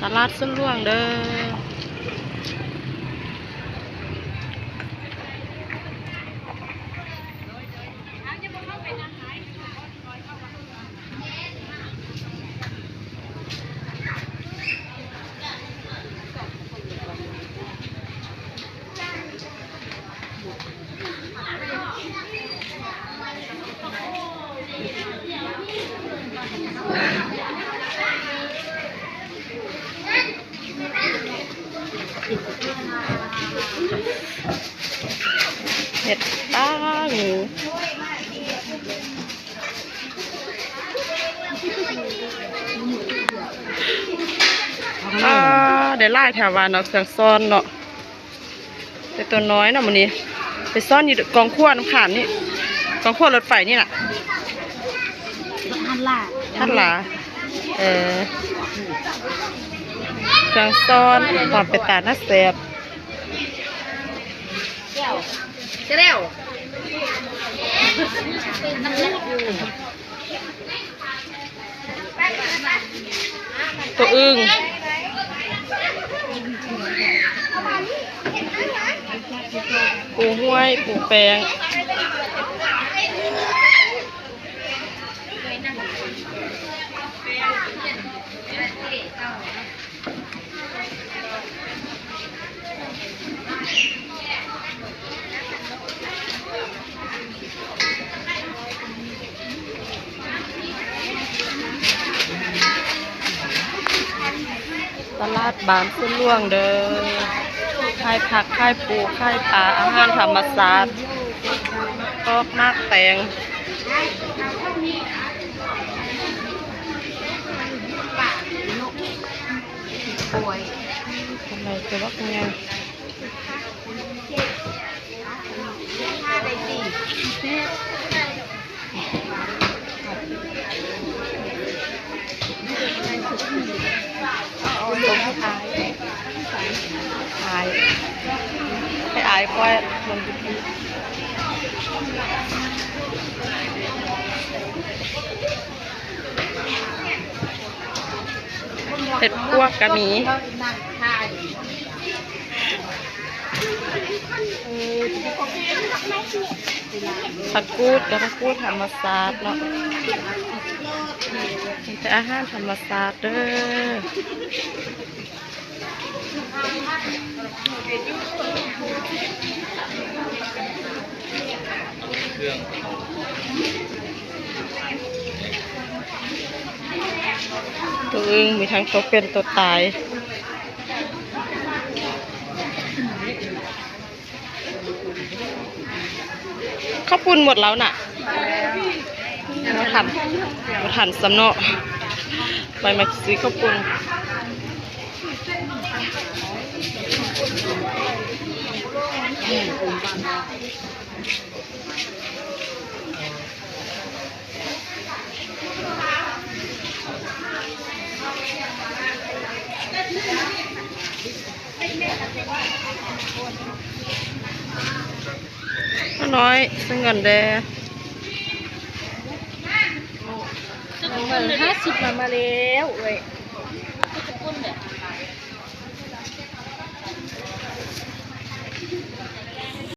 ตลาดส้นล่วงเด้อเห็ดตางูเดี๋ยวไล่แถววานเอาเครื่องซ่อนเนาะแต่ตัวน้อยเนาะมันนี้ไปซ่อนอยู่กองขั้วน้ำขามนี่กองขั้วรถไฟนี่แหละท่านหลาเครื่องซ่อนความเป็นตาหน้าแสบจะเร็วตัวอึ้งปูห้วยปูแปงตลาดบานส้นล่วงเด้อค่ายผักค่ายปูค่ายปลาอาหารธรรมศาสตร์ก็มากแตงทำไมจะว่าไงอายให้อายเพราะมันเห็ดพวกกระมีผักกูดกับผักกูดธรรมศาสตร์เนาะแต่อาหารธรรมศาสตร์เด้อตัวอึ้งมีทั้งตัวเป็นตัวตายข้าวปุ้นหมดแล้วน่ะมาทันสำเนาะไปมาซื้อข้าวปุ้นน้อยซึ่งเงินแด50มาแล้วเว้ย